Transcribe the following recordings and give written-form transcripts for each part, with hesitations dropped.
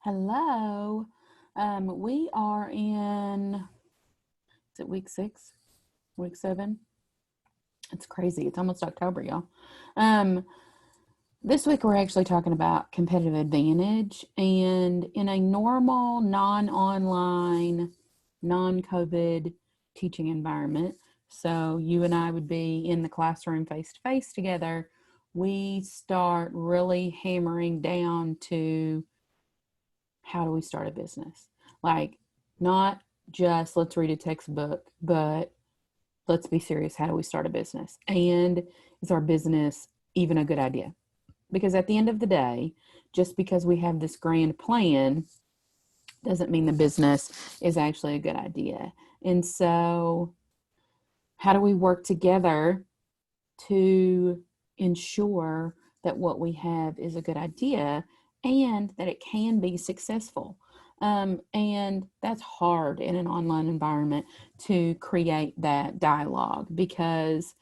Hello. We are in, is it week 6? Week 7? It's crazy. It's almost October, y'all. Um, this week we're actually talking about competitive advantage. And in a normal, non online, non COVID teaching environment, so you and I would be in the classroom face to face together, we start really hammering down to how do we start a business? Like, not just let's read a textbook, but let's be serious. How do we start a business? And is our business even a good idea? Because at the end of the day, just because we have this grand plan doesn't mean the business is actually a good idea. And so, how do we work together to ensure that what we have is a good idea and that it can be successful? And that's hard in an online environment to create that dialogue because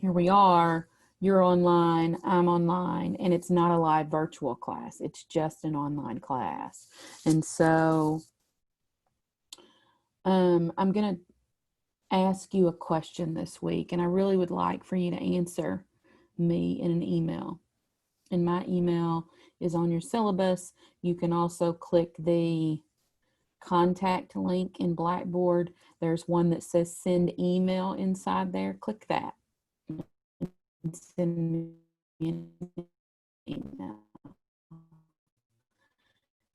here we are, you're online, I'm online, and it's not a live virtual class, it's just an online class. And so I'm going to ask you a question this week, and I really would like for you to answer me in an email. And my email is on your syllabus. You can also click the contact link in Blackboard. There's one that says send email inside there. Click that and send me an email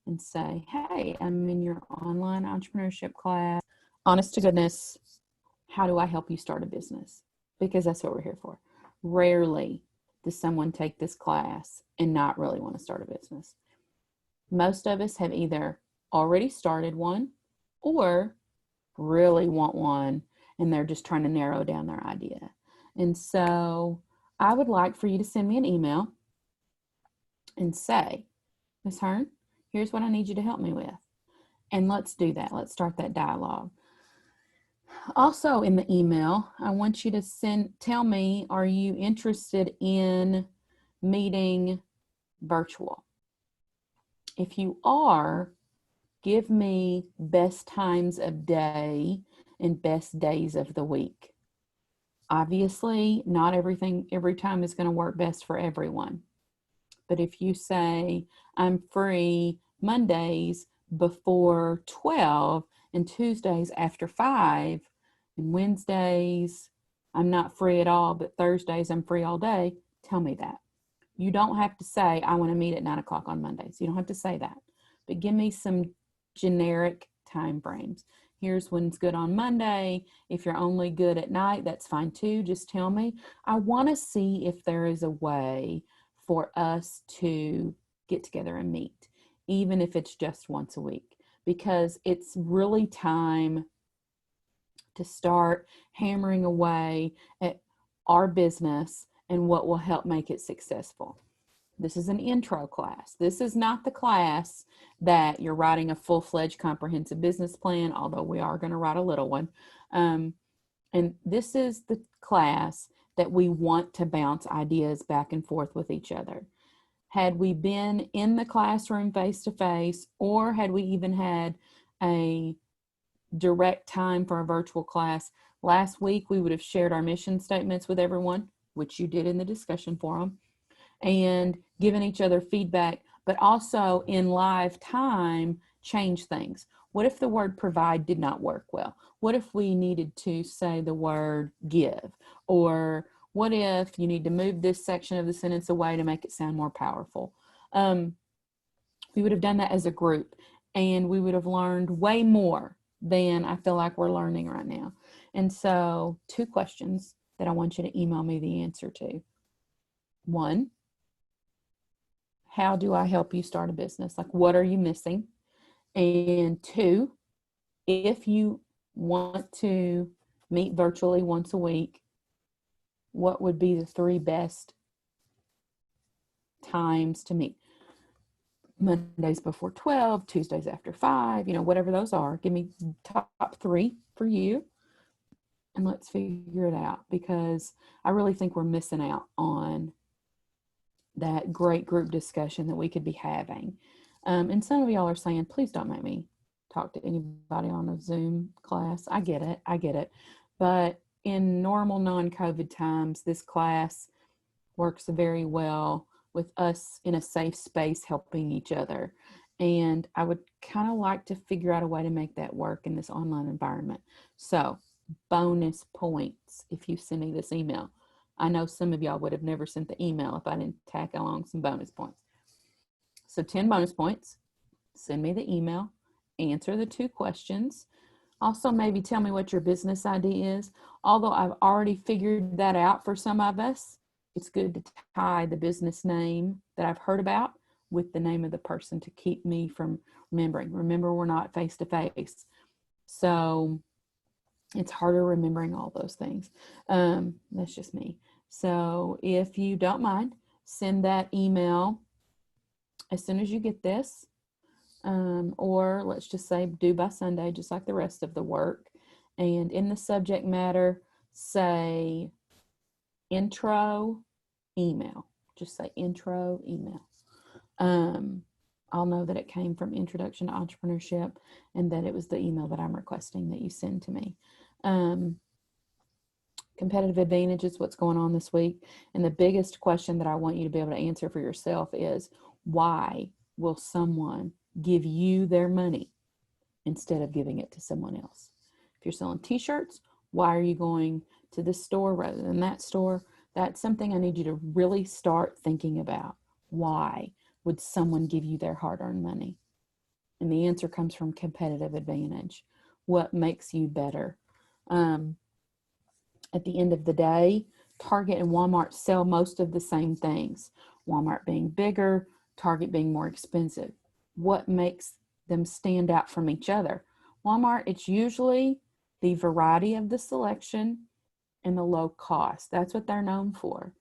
and say, hey, I'm in your online entrepreneurship class. Honest to goodness, how do I help you start a business? Because that's what we're here for. Rarely does someone take this class and not really want to start a business. Most of us have either already started one or really want one, and they're just trying to narrow down their idea. And so I would like for you to send me an email and say, Ms. Hearn, here's what I need you to help me with. And let's do that. Let's start that dialogue. Also in the email, I want you to tell me, are you interested in meeting virtual? If you are, give me best times of day and best days of the week. Obviously, not every time is going to work best for everyone. But if you say, I'm free Mondays before 12 and Tuesdays after 5, and Wednesdays I'm not free at all, but Thursdays I'm free all day, tell me that. You don't have to say, I want to meet at 9 o'clock on Mondays. You don't have to say that. But give me some generic time frames. Here's when it's good on Monday. If you're only good at night, that's fine too. Just tell me. I want to see if there is a way for us to get together and meet, even if it's just once a week, because it's really time to start hammering away at our business and what will help make it successful. This is an intro class. This is not the class that you're writing a full-fledged comprehensive business plan, although we are going to write a little one. And this is the class that we want to bounce ideas back and forth with each other. Had we been in the classroom face-to-face, or had we even had a direct time for a virtual class last week, we would have shared our mission statements with everyone, which you did in the discussion forum, and given each other feedback, but also in live time, change things. What if the word provide did not work well? What if we needed to say the word give? Or what if you need to move this section of the sentence away to make it sound more powerful? We would have done that as a group, and we would have learned way more than I feel like we're learning right now. And so 2 questions that I want you to email me the answer to. 1, how do I help you start a business? Like, what are you missing? And 2, if you want to meet virtually once a week, what would be the 3 best times to meet? Mondays before 12, Tuesdays after 5, whatever those are. Give me top 3 for you, and let's figure it out, because I really think we're missing out on that great group discussion that we could be having. And some of y'all are saying, please don't make me talk to anybody on a Zoom class. I get it. I get it. But in normal non-COVID times, this class works very well with us in a safe space helping each other. And I would kind of like to figure out a way to make that work in this online environment. So, bonus points if you send me this email. I know some of y'all would have never sent the email if I didn't tack along some bonus points. So 10 bonus points. Send me the email, answer the 2 questions. Also, maybe tell me what your business idea is. Although I've already figured that out for some of us, it's good to tie the business name that I've heard about with the name of the person to keep me from remembering. Remember, we're not face to face. So it's harder remembering all those things. That's just me. So if you don't mind, send that email as soon as you get this. Or let's just say due by Sunday, just like the rest of the work. And in the subject matter, say intro email. Just say intro email. I'll know that it came from Introduction to Entrepreneurship and that it was the email that I'm requesting that you send to me. Competitive advantage is what's going on this week. And the biggest question that I want you to be able to answer for yourself is, why will someone give you their money instead of giving it to someone else? If you're selling t-shirts, why are you going to this store rather than that store? That's something I need you to really start thinking about. Why would someone give you their hard-earned money? And the answer comes from competitive advantage. What makes you better? At the end of the day, Target and Walmart sell most of the same things. Walmart being bigger, Target being more expensive. What makes them stand out from each other? Walmart, it's usually the variety of the selection and the low cost. That's what they're known for.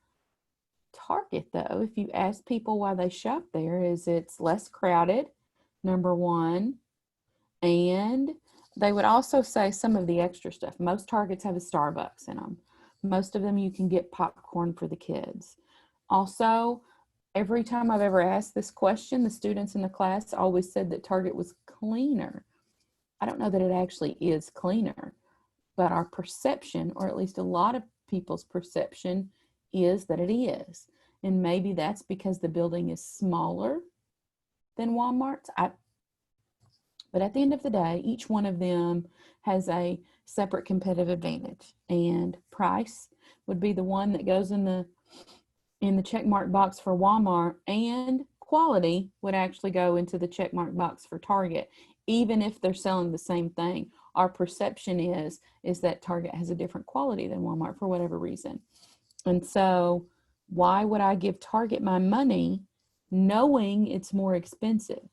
Target, though, if you ask people why they shop there, is it's less crowded, number one, and they would also say some of the extra stuff. Most Targets have a Starbucks in them. Most of them you can get popcorn for the kids. Also, every time I've ever asked this question, the students in the class always said that Target was cleaner. I don't know that it actually is cleaner, but our perception, or at least a lot of people's perception, is that it is. And maybe that's because the building is smaller than Walmart's. But at the end of the day, each one of them has a separate competitive advantage. And price would be the one that goes in the check mark box for Walmart, and quality would actually go into the check mark box for Target. Even if they're selling the same thing, our perception is that Target has a different quality than Walmart for whatever reason. And so why would I give Target my money knowing it's more expensive?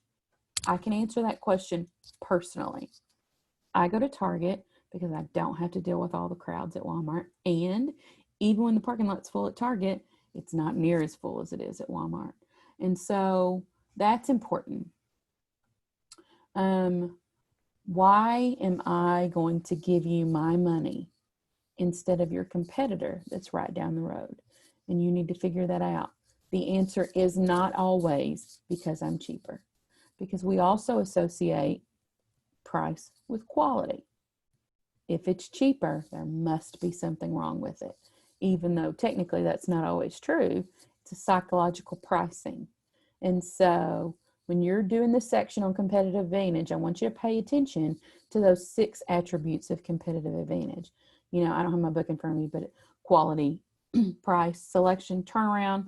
I can answer that question personally. I go to Target because I don't have to deal with all the crowds at Walmart. And even when the parking lot's full at Target, it's not near as full as it is at Walmart. And so that's important. Why am I going to give you my money instead of your competitor that's right down the road? And you need to figure that out. The answer is not always because I'm cheaper, because we also associate price with quality. If it's cheaper, there must be something wrong with it. Even though technically that's not always true, it's a psychological pricing. And so when you're doing this section on competitive advantage, I want you to pay attention to those 6 attributes of competitive advantage. You know, I don't have my book in front of me, but quality, price, selection, turnaround,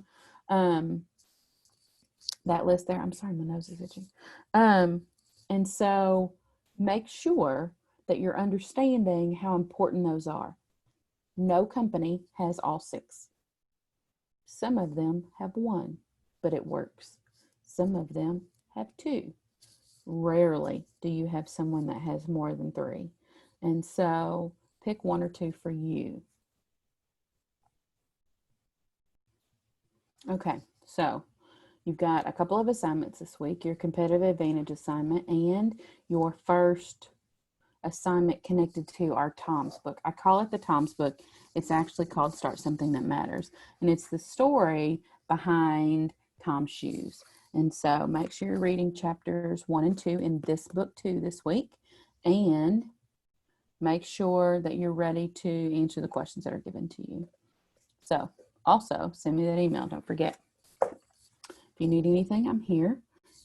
that list there. I'm sorry, my nose is itching. And so make sure that you're understanding how important those are. No company has all 6. Some of them have 1, but it works. Some of them have 2. Rarely do you have someone that has more than 3. And so pick 1 or 2 for you. Okay, so you've got a couple of assignments this week, your competitive advantage assignment and your first assignment connected to our Tom's book. I call it the Tom's book. It's actually called Start Something That Matters. And it's the story behind Tom's shoes. And so make sure you're reading chapters 1 and 2 in this book too this week. And make sure that you're ready to answer the questions that are given to you. So also send me that email. Don't forget. If you need anything, I'm here.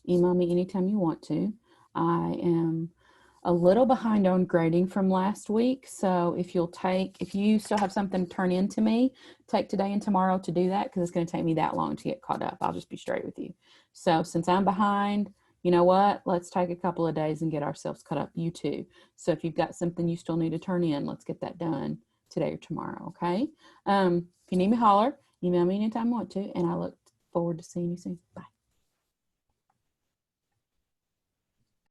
Email me anytime you want to. I am a little behind on grading from last week. So if you still have something to turn in to me, take today and tomorrow to do that, because it's going to take me that long to get caught up. I'll just be straight with you. So since I'm behind, you know what? Let's take a couple of days and get ourselves caught up. You too. So if you've got something you still need to turn in, let's get that done today or tomorrow. Okay. If you need me, holler. Email me anytime you want to, and I look forward to seeing you soon. Bye.